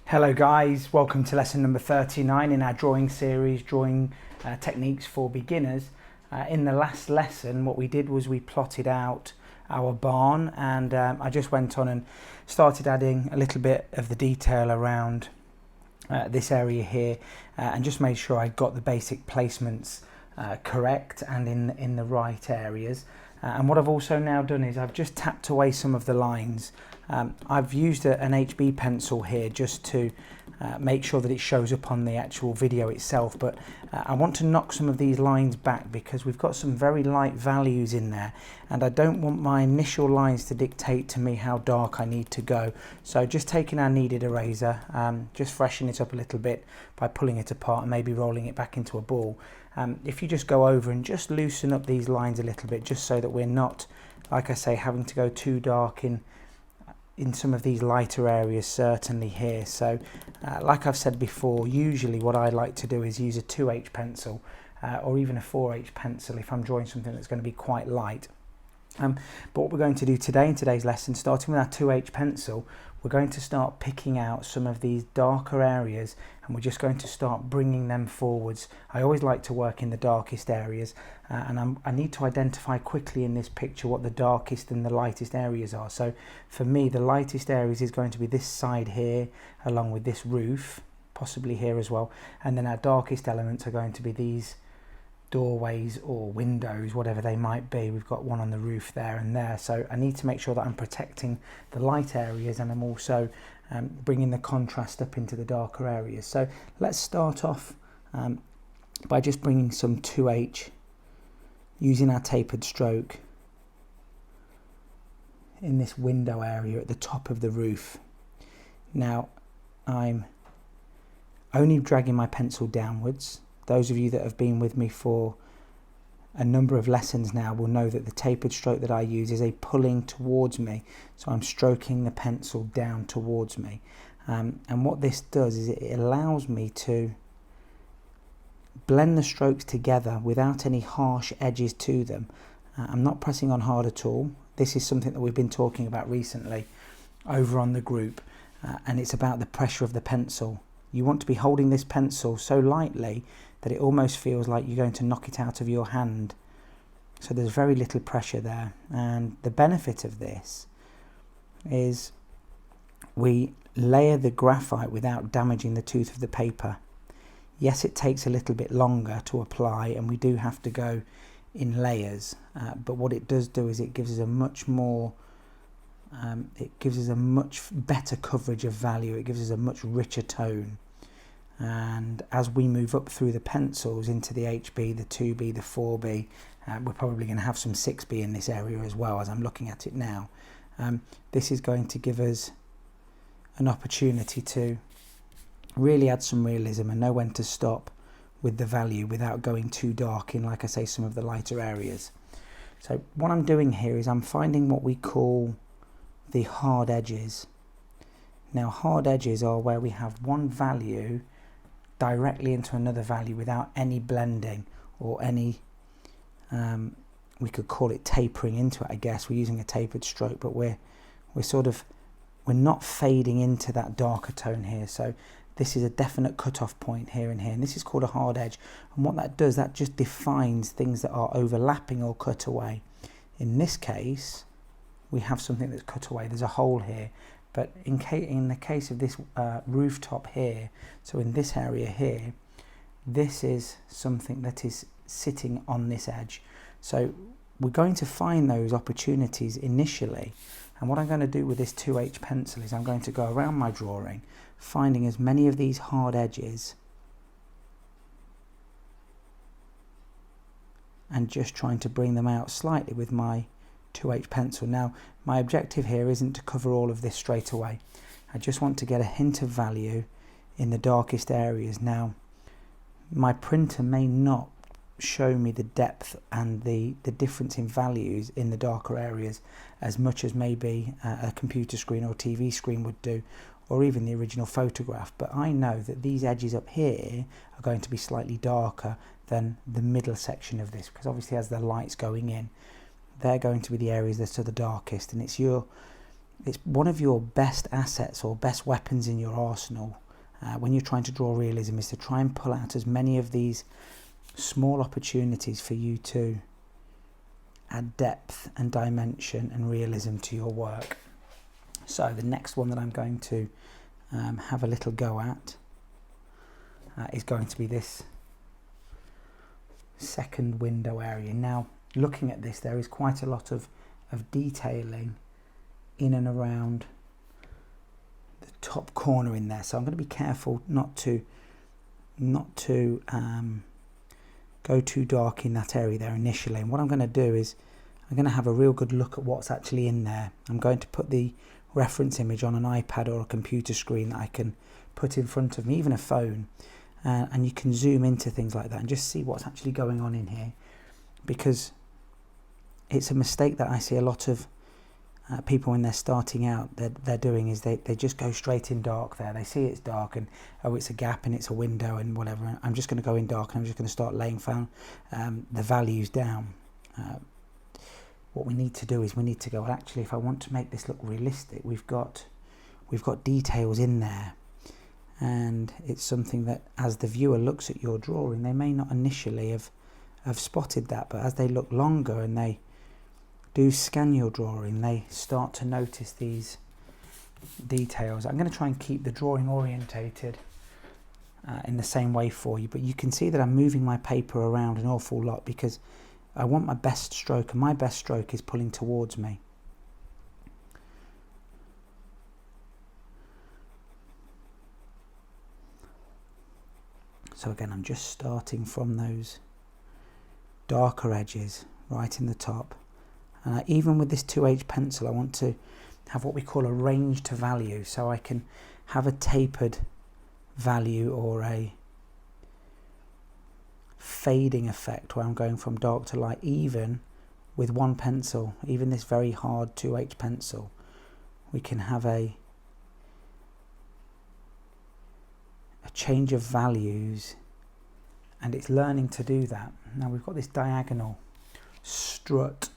Hello guys, welcome to lesson number 39 in our drawing series, Drawing Techniques for Beginners. In the last lesson what we did was we plotted out our barn, and I just went on and started adding a little bit of the detail around this area here, and just made sure I got the basic placements correct and in the right areas. And what I've also now done is I've just tapped away some of the lines. I've used an HB pencil here just to make sure that it shows up on the actual video itself, but I want to knock some of these lines back because we've got some very light values in there, and I don't want my initial lines to dictate to me how dark I need to go. So just taking our kneaded eraser, just freshen it up a little bit by pulling it apart and maybe rolling it back into a ball. If you just go over and just loosen up these lines a little bit, just so that we're not, like I say, having to go too dark in some of these lighter areas, certainly here. So like I've said before, usually what I like to do is use a 2H pencil or even a 4H pencil if I'm drawing something that's going to be quite light. But what we're going to do today in today's lesson, starting with our 2H pencil, we're going to start picking out some of these darker areas, and we're just going to start bringing them forwards. I always like to work in the darkest areas, and I need to identify quickly in this picture what the darkest and the lightest areas are. So for me, the lightest areas is going to be this side here, along with this roof, possibly here as well, and then our darkest elements are going to be these doorways or windows, whatever they might be. We've got one on the roof there and there, so I need to make sure that I'm protecting the light areas, and I'm also bringing the contrast up into the darker areas. So let's start off by just bringing some 2H using our tapered stroke in this window area at the top of the roof. Now I'm only dragging my pencil downwards. Those of you that have been with me for a number of lessons now will know that the tapered stroke that I use is a pulling towards me. So I'm stroking the pencil down towards me. And what this does is it allows me to blend the strokes together without any harsh edges to them. I'm not pressing on hard at all. This is something that we've been talking about recently over on the group, and it's about the pressure of the pencil. You want to be holding this pencil so lightly that it almost feels like you're going to knock it out of your hand. So there's very little pressure there, and the benefit of this is we layer the graphite without damaging the tooth of the paper. Yes, it takes a little bit longer to apply, and we do have to go in layers, but what it does do is it gives us a much better coverage of value. It gives us a much richer tone. And as we move up through the pencils into the HB, the 2B, the 4B, we're probably going to have some 6B in this area as well as I'm looking at it now. This is going to give us an opportunity to really add some realism and know when to stop with the value without going too dark in, like I say, some of the lighter areas. So what I'm doing here is I'm finding what we call the hard edges. Now hard edges are where we have one value directly into another value without any blending or any we could call it tapering into it. I guess we're using a tapered stroke, but we're not fading into that darker tone here. So this is a definite cut-off point here and here, and this is called a hard edge. And what that does, that just defines things that are overlapping or cut away. In this case we have something that's cut away. There's a hole here, but in the case of this rooftop here, so in this area here, this is something that is sitting on this edge. So we're going to find those opportunities initially, and what I'm going to do with this 2H pencil is I'm going to go around my drawing, finding as many of these hard edges and just trying to bring them out slightly with my 2H pencil. Now my objective here isn't to cover all of this straight away. I just want to get a hint of value in the darkest areas. Now my printer may not show me the depth and the difference in values in the darker areas as much as maybe a computer screen or TV screen would do, or even the original photograph, but I know that these edges up here are going to be slightly darker than the middle section of this, because obviously as the light's going in, they're going to be the areas that are the darkest, and it's your it's one of your best assets or best weapons in your arsenal when you're trying to draw realism, is to try and pull out as many of these small opportunities for you to add depth and dimension and realism to your work. So the next one that I'm going to have a little go at is going to be this second window area. Now, looking at this, there is quite a lot of detailing in and around the top corner in there, so I'm going to be careful not to go too dark in that area there initially. And what I'm going to do is I'm going to have a real good look at what's actually in there. I'm going to put the reference image on an iPad or a computer screen that I can put in front of me, even a phone, and you can zoom into things like that and just see what's actually going on in here, because it's a mistake that I see a lot of people when they're starting out they're doing, is they just go straight in dark there. They see it's dark and, oh, it's a gap and it's a window and whatever, I'm just going to go in dark and I'm just going to start laying down the values down. What we need to do is we need to go, well, actually, if I want to make this look realistic, we've got details in there, and it's something that as the viewer looks at your drawing, they may not initially have spotted that, but as they look longer and they do scan your drawing, they start to notice these details. I'm going to try and keep the drawing orientated in the same way for you, but you can see that I'm moving my paper around an awful lot because I want my best stroke, and my best stroke is pulling towards me. So again, I'm just starting from those darker edges right in the top. And even with this 2H pencil, I want to have what we call a range to value, so I can have a tapered value or a fading effect where I'm going from dark to light, even with one pencil, even this very hard 2H pencil. We can have a change of values, and it's learning to do that. Now we've got this diagonal strut,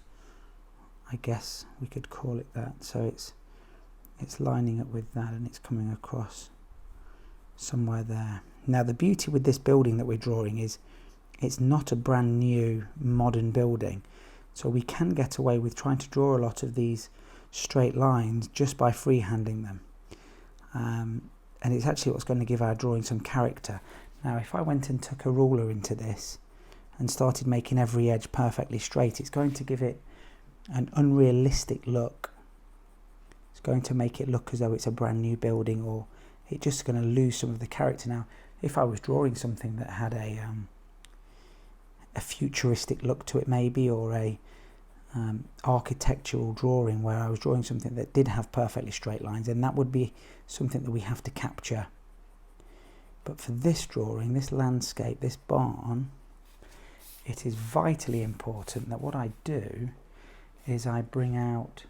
I guess we could call it that, so it's lining up with that and it's coming across somewhere there. Now the beauty with this building that we're drawing is it's not a brand new modern building, so we can get away with trying to draw a lot of these straight lines just by freehanding them, and it's actually what's going to give our drawing some character. Now if I went and took a ruler into this and started making every edge perfectly straight, it's going to give it an unrealistic look. It's going to make it look as though it's a brand new building, or it's just going to lose some of the character. Now if I was drawing something that had a futuristic look to it maybe, or a architectural drawing where I was drawing something that did have perfectly straight lines, then that would be something that we have to capture. But for this drawing, this landscape, this barn, it is vitally important that what I do is I bring out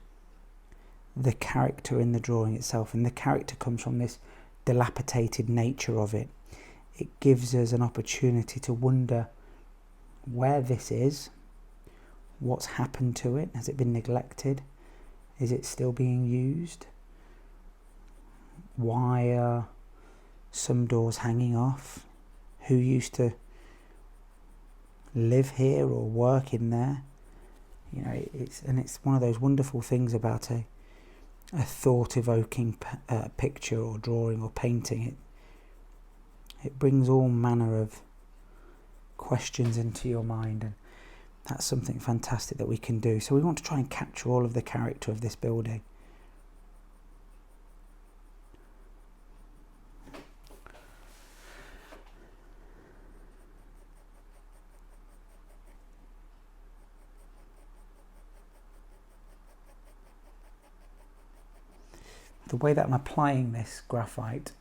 the character in the drawing itself, and the character comes from this dilapidated nature of it. It gives us an opportunity to wonder where this is, what's happened to it, has it been neglected, is it still being used, why are some doors hanging off, who used to live here or work in there. You know, it's one of those wonderful things about a thought-evoking picture or drawing or painting. It brings all manner of questions into your mind, and that's something fantastic that we can do. So we want to try and capture all of the character of this building. The way that I'm applying this graphite,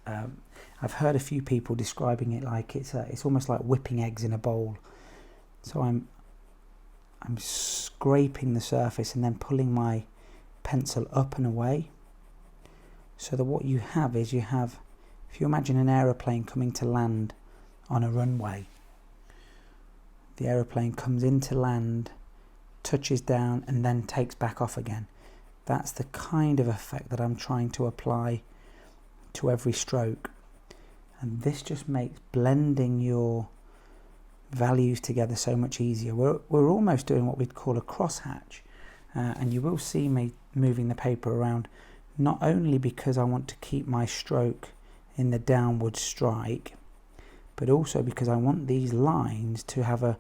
I've heard a few people describing it like it's almost like whipping eggs in a bowl. So I'm scraping the surface and then pulling my pencil up and away, so that what you have is if you imagine an aeroplane coming to land on a runway, the aeroplane comes into land, touches down, and then takes back off again. That's the kind of effect that I'm trying to apply to every stroke. And this just makes blending your values together so much easier. We're almost doing what we'd call a crosshatch. And you will see me moving the paper around, not only because I want to keep my stroke in the downward strike, but also because I want these lines to have a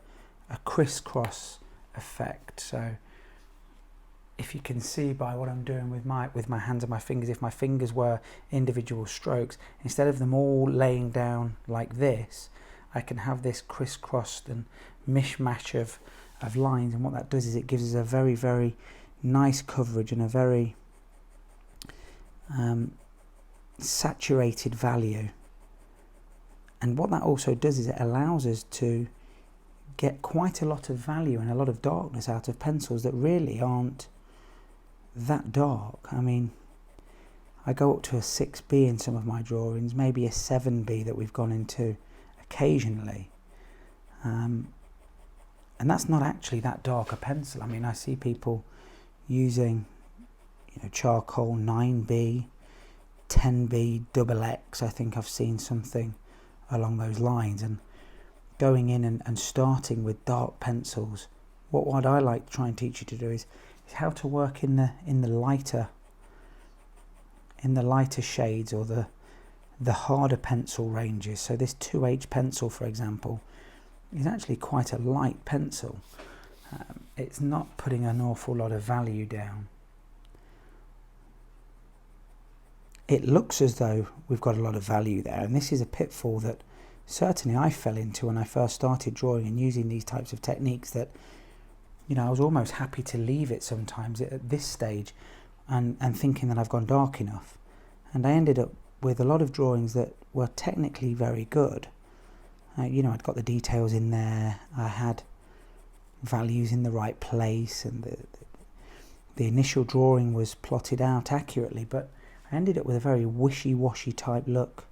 crisscross effect. So if you can see by what I'm doing with my hands and my fingers, if my fingers were individual strokes, instead of them all laying down like this, I can have this crisscrossed and mishmash of lines, and what that does is it gives us a very, very nice coverage and a very saturated value. And what that also does is it allows us to get quite a lot of value and a lot of darkness out of pencils that really aren't that dark. I mean, I go up to a 6B in some of my drawings, maybe a 7B that we've gone into occasionally. And that's not actually that dark a pencil. I mean, I see people using, charcoal 9B, 10B, double X. I think I've seen something along those lines. And going in and starting with dark pencils, what I like to try and teach you to do is how to work in the lighter shades, or the harder pencil ranges. So this 2H pencil, for example, is actually quite a light pencil. It's not putting an awful lot of value down. It looks as though we've got a lot of value there, and this is a pitfall that certainly I fell into when I first started drawing and using these types of techniques, that I was almost happy to leave it sometimes at this stage and thinking that I've gone dark enough. And I ended up with a lot of drawings that were technically very good. I'd got the details in there, I had values in the right place, and the initial drawing was plotted out accurately, but I ended up with a very wishy-washy type look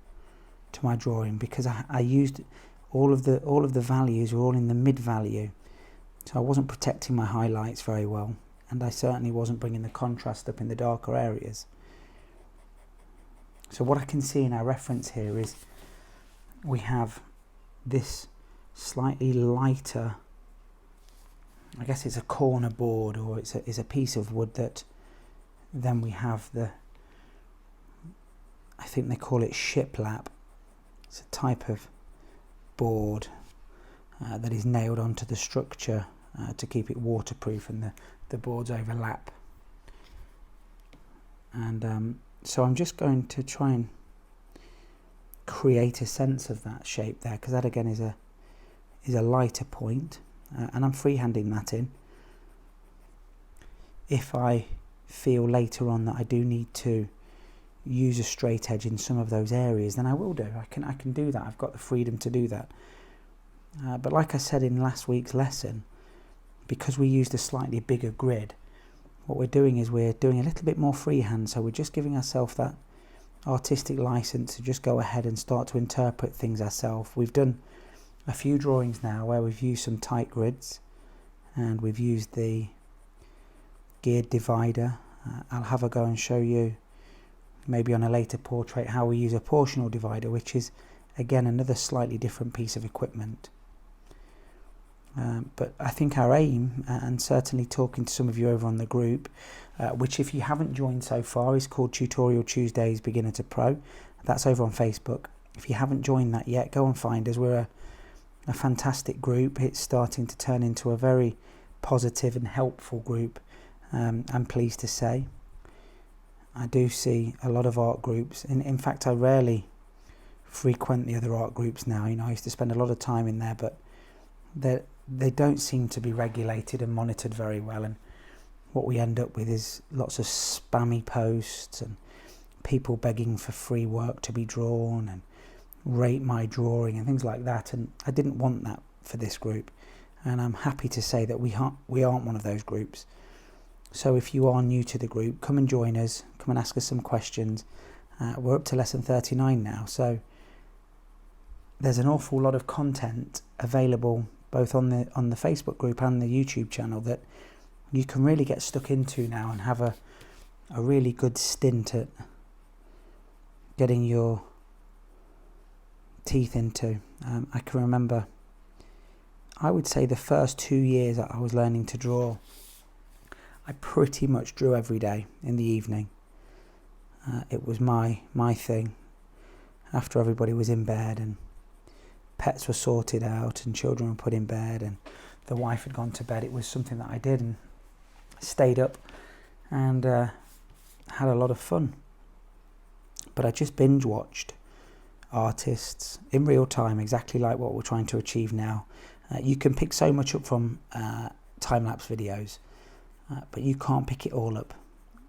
to my drawing because I used all of the values were all in the mid value, so I wasn't protecting my highlights very well, and I certainly wasn't bringing the contrast up in the darker areas. So what I can see in our reference here is we have this slightly lighter, I guess it's a corner board, or it's a piece of wood that then we have I think they call it shiplap. It's a type of board that is nailed onto the structure to keep it waterproof, and the boards overlap. And so I'm just going to try and create a sense of that shape there, because that again is a lighter point, and I'm freehanding that in. If I feel later on that I do need to use a straight edge in some of those areas, then I will do. I can do that. I've got the freedom to do that. But like I said in last week's lesson, because we used a slightly bigger grid, what we're doing is we're doing a little bit more freehand, so we're just giving ourselves that artistic license to just go ahead and start to interpret things ourselves. We've done a few drawings now where we've used some tight grids, and we've used the geared divider. I'll have a go and show you maybe on a later portrait how we use a portional divider, which is again another slightly different piece of equipment. But I think our aim, and certainly talking to some of you over on the group, which if you haven't joined so far is called Tutorial Tuesdays Beginner to Pro. That's over on Facebook. If you haven't joined that yet, go and find us. We're a fantastic group. It's starting to turn into a very positive and helpful group, I'm pleased to say. I do see a lot of art groups, and in fact I rarely frequent the other art groups now. I used to spend a lot of time in there, but they don't seem to be regulated and monitored very well, and what we end up with is lots of spammy posts and people begging for free work to be drawn and rate my drawing and things like that, and I didn't want that for this group, and I'm happy to say that we aren't one of those groups. So if you are new to the group, come and join us, come and ask us some questions. We're up to lesson 39 now, so there's an awful lot of content available both on the Facebook group and the YouTube channel that you can really get stuck into now and have a really good stint at getting your teeth into. I can remember, I would say the first 2 years that I was learning to draw, I pretty much drew every day in the evening. It was my thing. After everybody was in bed and pets were sorted out and children were put in bed and the wife had gone to bed, it was something that I did and stayed up and had a lot of fun. But I just binge watched artists in real time, exactly like what we're trying to achieve now. You can pick so much up from time-lapse videos, but you can't pick it all up.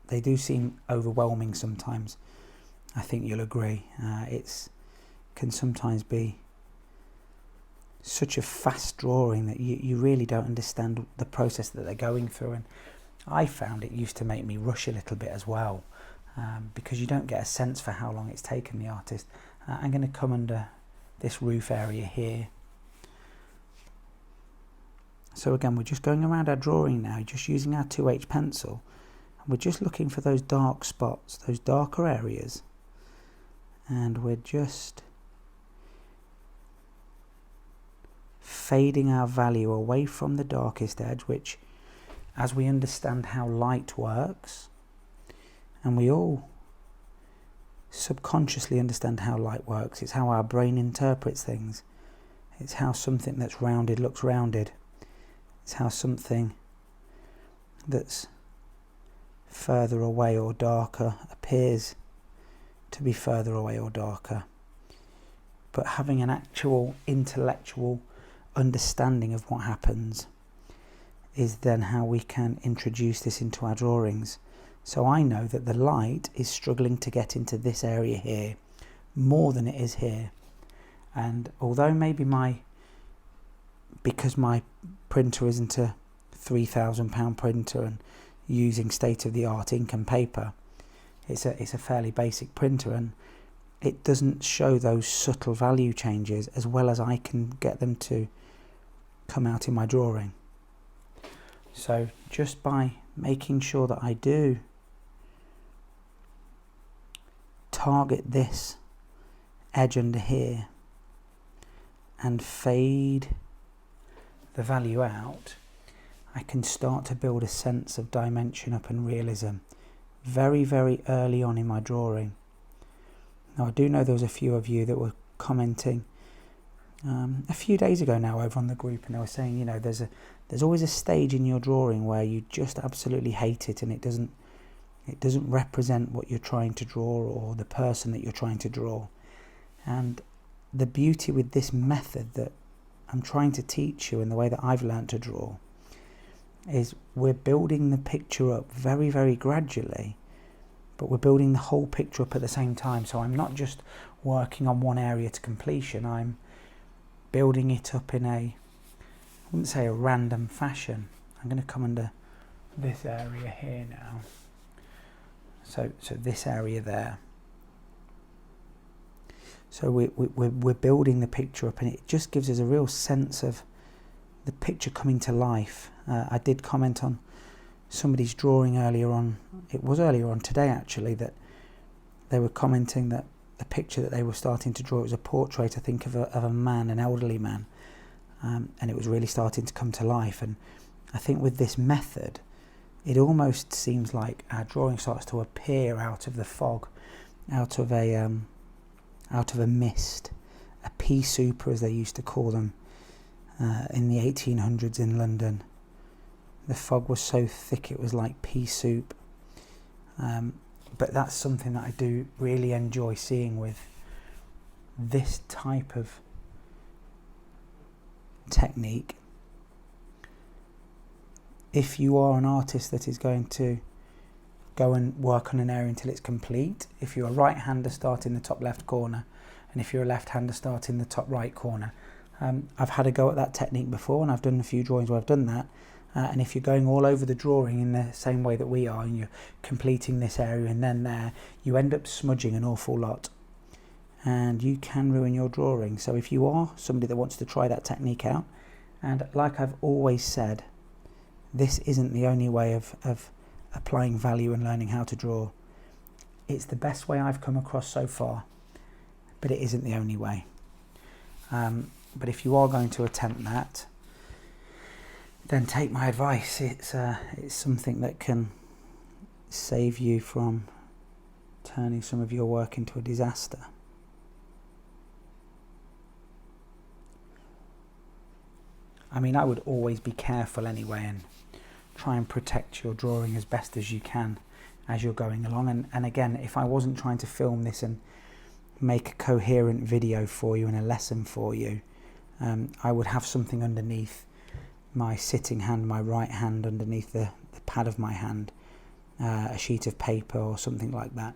They do seem overwhelming sometimes. I think you'll agree. It can sometimes be such a fast drawing that you really don't understand the process that they're going through. And I found it used to make me rush a little bit as well, because you don't get a sense for how long it's taken the artist. I'm going to come under this roof area here. So again, we're just going around our drawing now, just using our 2H pencil. And we're just looking for those dark spots, those darker areas. And we're just fading our value away from the darkest edge, which, as we understand how light works, and we all subconsciously understand how light works, it's how our brain interprets things. It's how something that's rounded looks rounded. It's how something that's further away or darker appears to be further away or darker. But having an actual intellectual understanding of what happens is then how we can introduce this into our drawings. So I know that the light is struggling to get into this area here more than it is here. And although maybe because my printer isn't a £3,000 printer and using state-of-the-art ink and paper, it's a fairly basic printer, and it doesn't show those subtle value changes as well as I can get them to come out in my drawing. So just by making sure that I do target this edge under here and fade the value out, I can start to build a sense of dimension up and realism very, very early on in my drawing. Now I do know there was a few of you that were commenting a few days ago now over on the group, and they were saying, you know, there's always a stage in your drawing where you just absolutely hate it and it doesn't represent what you're trying to draw or the person that you're trying to draw. And the beauty with this method that I'm trying to teach you in the way that I've learned to draw is we're building the picture up very, very gradually, but we're building the whole picture up at the same time. So I'm not just working on one area to completion, I'm building it up in I wouldn't say a random fashion. I'm going to come under this area here now. So this area there. So we're building the picture up, and it just gives us a real sense of the picture coming to life. I did comment on somebody's drawing earlier on. It was earlier on today actually that they were commenting that the picture that they were starting to draw, it was a portrait, I think, of a man, an elderly man, and it was really starting to come to life. And I think with this method, it almost seems like our drawing starts to appear out of the fog, out of a mist, a pea souper as they used to call them in the 1800s in London. The fog was so thick it was like pea soup. But that's something that I do really enjoy seeing with this type of technique. If you are an artist that is going to go and work on an area until it's complete, if you're a right-hander, start in the top left corner, and if you're a left-hander, start in the top right corner. I've had a go at that technique before, and I've done a few drawings where I've done that. And if you're going all over the drawing in the same way that we are, and you're completing this area and then there, you end up smudging an awful lot, and you can ruin your drawing. So if you are somebody that wants to try that technique out, and like I've always said, this isn't the only way of applying value and learning how to draw. It's the best way I've come across so far, but it isn't the only way. But if you are going to attempt that, then take my advice. It's something that can save you from turning some of your work into a disaster. I mean, I would always be careful anyway and try and protect your drawing as best as you can as you're going along. And again, if I wasn't trying to film this and make a coherent video for you and a lesson for you, I would have something underneath my sitting hand, my right hand, underneath the pad of my hand, a sheet of paper or something like that.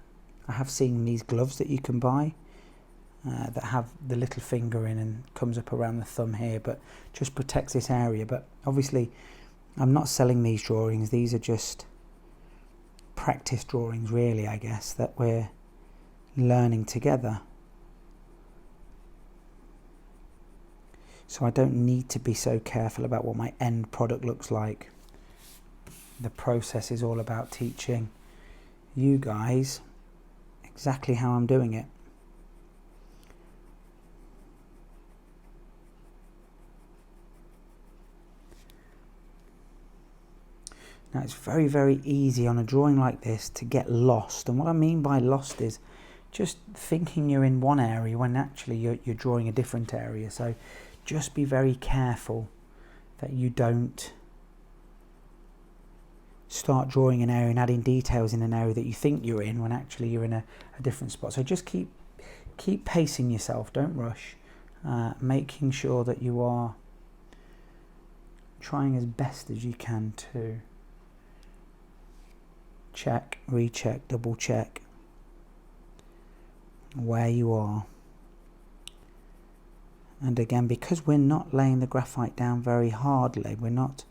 I have seen these gloves that you can buy that have the little finger in and comes up around the thumb here, but just protects this area. But obviously I'm not selling these drawings. These are just practice drawings really, I guess, that we're learning together. So I don't need to be so careful about what my end product looks like. The process is all about teaching you guys exactly how I'm doing it. Now it's very, very easy on a drawing like this to get lost. And what I mean by lost is just thinking you're in one area when actually you're drawing a different area. So just be very careful that you don't start drawing an area and adding details in an area that you think you're in when actually you're in a different spot. So just keep pacing yourself, don't rush, making sure that you are trying as best as you can to check, recheck, double check where you are. And again, because we're not laying the graphite down very hardly, we're not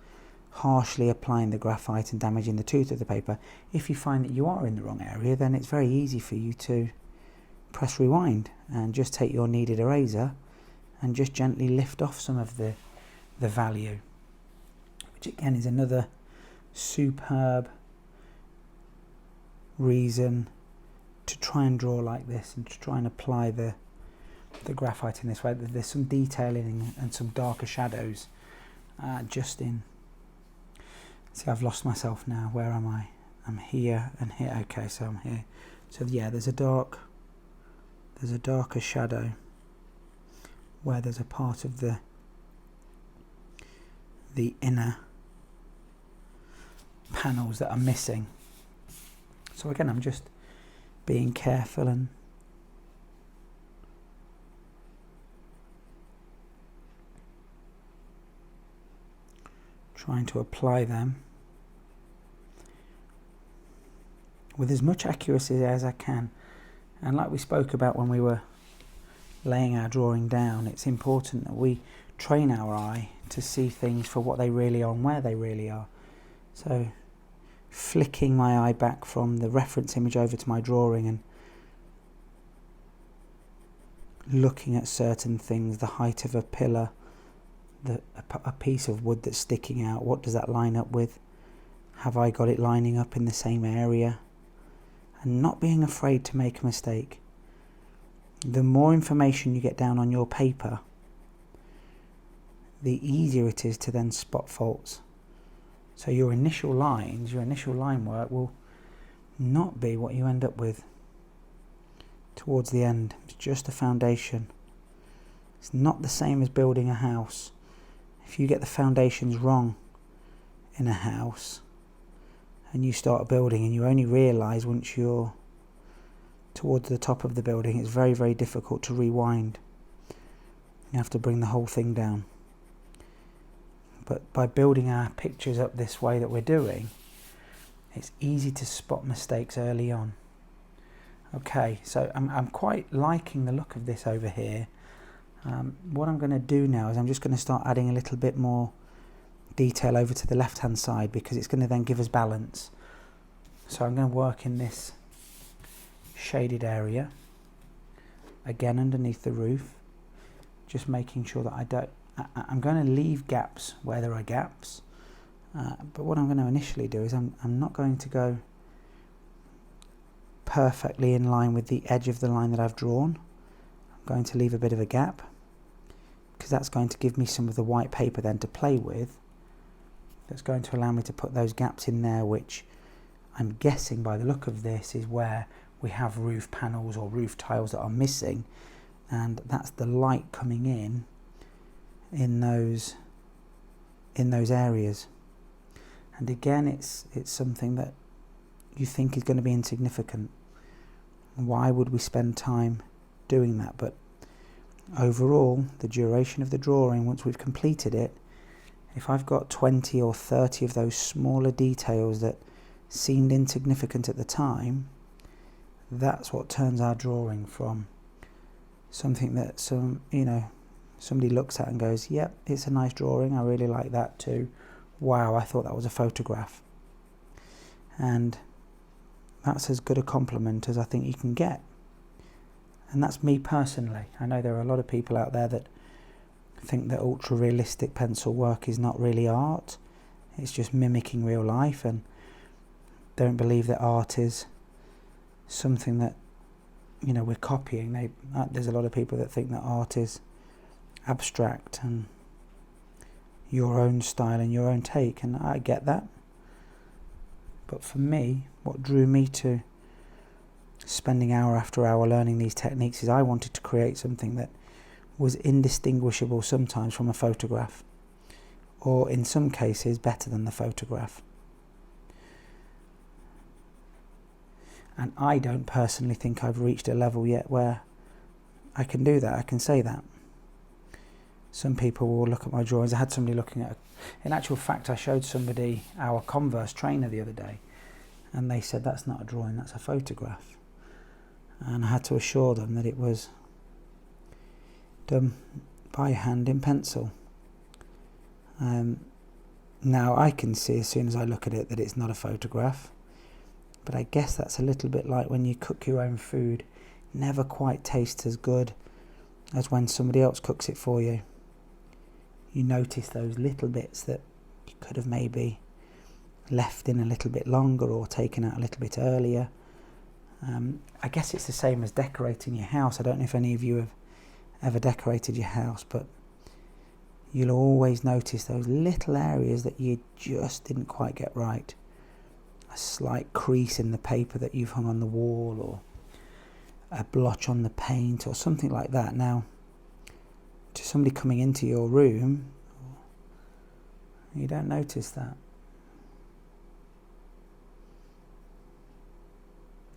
harshly applying the graphite and damaging the tooth of the paper, if you find that you are in the wrong area, then it's very easy for you to press rewind and just take your kneaded eraser and just gently lift off some of the value, which again is another superb reason to try and draw like this and to try and apply the graphite in this way. There's some detailing and some darker shadows just in. See, I've lost myself now. Where am I? I'm here and here. Okay, so I'm here. So yeah, there's a darker shadow where there's a part of the inner panels that are missing. So again, I'm just being careful and trying to apply them with as much accuracy as I can. And like we spoke about when we were laying our drawing down, it's important that we train our eye to see things for what they really are and where they really are. So flicking my eye back from the reference image over to my drawing and looking at certain things, the height of a pillar, a piece of wood that's sticking out, what does that line up with? Have I got it lining up in the same area? And not being afraid to make a mistake. The more information you get down on your paper, the easier it is to then spot faults. So your initial lines, your initial line work will not be what you end up with towards the end. It's just a foundation. It's not the same as building a house. If you get the foundations wrong in a house and you start building and you only realise once you're towards the top of the building, it's very, very difficult to rewind. You have to bring the whole thing down. But by building our pictures up this way that we're doing, it's easy to spot mistakes early on. Okay, so I'm quite liking the look of this over here. What I'm going to do now is I'm just going to start adding a little bit more detail over to the left hand side, because it's going to then give us balance. So I'm going to work in this shaded area again underneath the roof, just making sure that I'm going to leave gaps where there are gaps, But what I'm going to initially do is I'm not going to go perfectly in line with the edge of the line that I've drawn. I'm going to leave a bit of a gap, because that's going to give me some of the white paper then to play with. That's going to allow me to put those gaps in there, which I'm guessing by the look of this is where we have roof panels or roof tiles that are missing, and that's the light coming in those areas. And again, it's something that you think is going to be insignificant. Why would we spend time doing that? But overall, the duration of the drawing, once we've completed it, if I've got 20 or 30 of those smaller details that seemed insignificant at the time, that's what turns our drawing from something that somebody looks at and goes, yep, it's a nice drawing, I really like that, to wow, I thought that was a photograph. And that's as good a compliment as I think you can get. And that's me personally. I know there are a lot of people out there that think that ultra realistic pencil work is not really art, it's just mimicking real life, and don't believe that art is something that we're copying. There's a lot of people that think that art is abstract and your own style and your own take, and I get that. But for me, what drew me to spending hour after hour learning these techniques is I wanted to create something that was indistinguishable sometimes from a photograph, or in some cases better than the photograph. And I don't personally think I've reached a level yet where I can do that, I can say that. Some people will look at my drawings. I had somebody looking at, in actual fact, I showed somebody our Converse trainer the other day, and they said, that's not a drawing, that's a photograph. And I had to assure them that it was done by hand in pencil. Now I can see as soon as I look at it that it's not a photograph, but I guess that's a little bit like when you cook your own food. Never quite tastes as good as when somebody else cooks it for you. You notice those little bits that you could have maybe left in a little bit longer or taken out a little bit earlier. I guess it's the same as decorating your house. I don't know if any of you have ever decorated your house, but you'll always notice those little areas that you just didn't quite get right. A slight crease in the paper that you've hung on the wall, or a blotch on the paint, or something like that. Now, to somebody coming into your room, you don't notice that.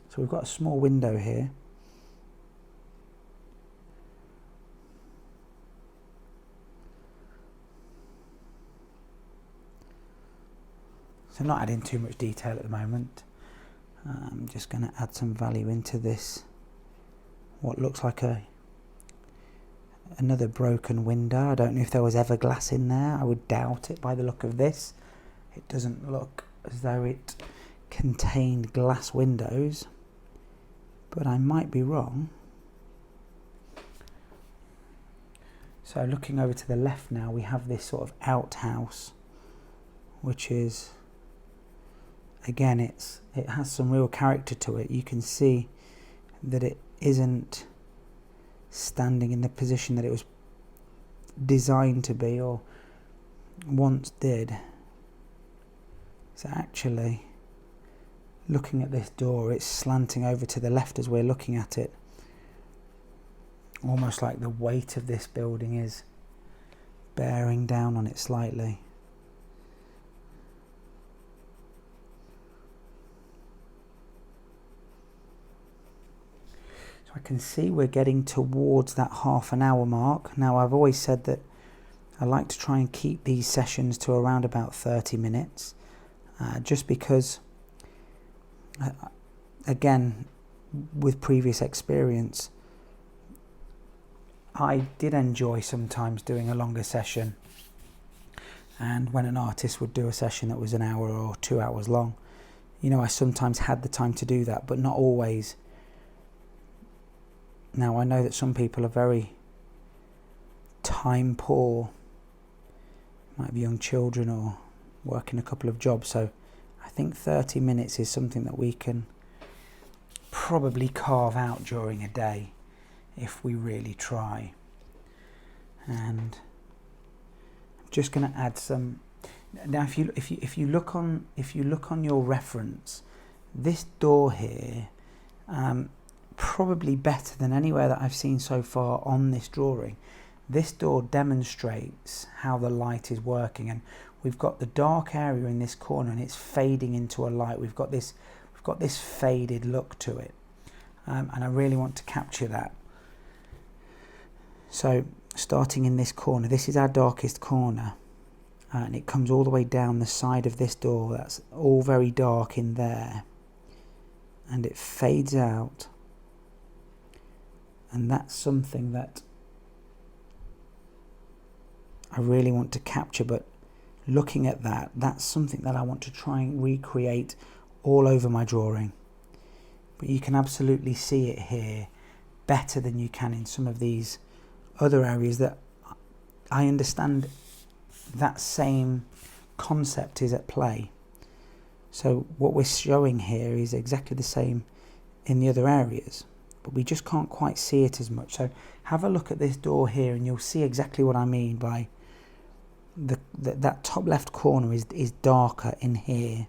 So we've got a small window here. So I'm not adding too much detail at the moment. I'm just going to add some value into this, what looks like another broken window. I don't know if there was ever glass in there. I would doubt it by the look of this. It doesn't look as though it contained glass windows, but I might be wrong. So looking over to the left now, we have this sort of outhouse, which is, again, it has some real character to it. You can see that it isn't standing in the position that it was designed to be or once did. So actually, looking at this door, it's slanting over to the left as we're looking at it. Almost like the weight of this building is bearing down on it slightly. So I can see we're getting towards that half an hour mark. Now, I've always said that I like to try and keep these sessions to around about 30 minutes, just because, again, with previous experience, I did enjoy sometimes doing a longer session, and when an artist would do a session that was an hour or 2 hours long, I sometimes had the time to do that, but not always. Now, I know that some people are very time poor, might be young children or working a couple of jobs, so I think 30 minutes is something that we can probably carve out during a day if we really try. And I'm just going to add some. Now, if you look on your reference, this door here, probably better than anywhere that I've seen so far on this drawing. This door demonstrates how the light is working, and we've got the dark area in this corner, and it's fading into a light. We've got this faded look to it, and I really want to capture that. So, starting in this corner, this is our darkest corner, and it comes all the way down the side of this door. That's all very dark in there, and it fades out, and that's something that I really want to capture. But looking at that, that's something that I want to try and recreate all over my drawing. But you can absolutely see it here better than you can in some of these other areas that I understand that same concept is at play. So what we're showing here is exactly the same in the other areas, but we just can't quite see it as much. So have a look at this door here, and you'll see exactly what I mean by that top left corner is darker in here,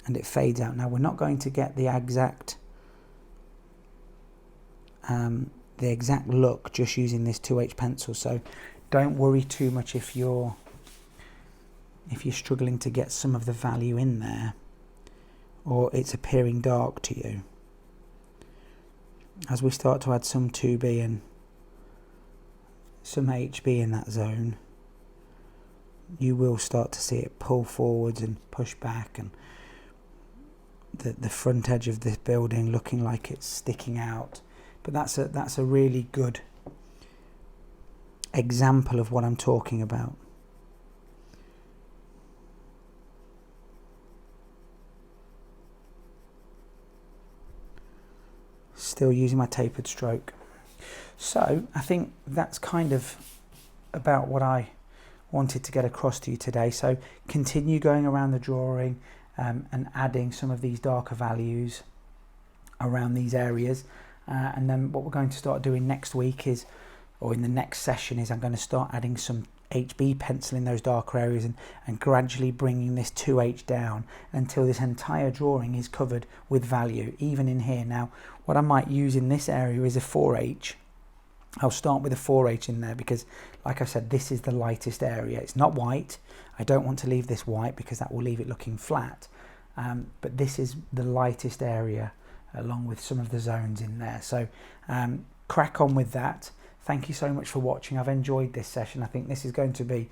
and it fades out. Now, we're not going to get the exact look just using this 2H pencil, so don't worry too much if you're struggling to get some of the value in there, or it's appearing dark to you. As we start to add some 2B and some HB in that zone, you will start to see it pull forwards and push back, and the front edge of this building looking like it's sticking out. But that's a really good example of what I'm talking about. Still using my tapered stroke. So I think that's kind of about what I wanted to get across to you today. So continue going around the drawing and adding some of these darker values around these areas, and then what we're going to start doing next week is, or in the next session, is I'm going to start adding some HB pencil in those darker areas and gradually bringing this 2H down until this entire drawing is covered with value, even in here. Now, what I might use in this area is a 4H. I'll start with a 4H in there because, like I said, this is the lightest area. It's not white. I don't want to leave this white because that will leave it looking flat. But this is the lightest area along with some of the zones in there. So crack on with that. Thank you so much for watching. I've enjoyed this session. I think this is going to be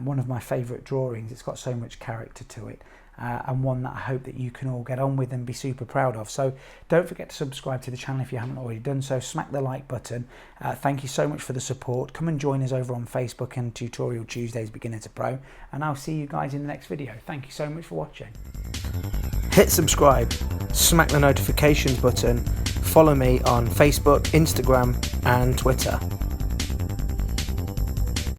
one of my favourite drawings. It's got so much character to it, and one that I hope that you can all get on with and be super proud of. So don't forget to subscribe to the channel if you haven't already done so. Smack the like button. Thank you so much for the support. Come and join us over on Facebook and Tutorial Tuesdays Beginner to Pro, and I'll see you guys in the next video. Thank you so much for watching. Hit subscribe, smack the notifications button, follow me on Facebook, Instagram and Twitter.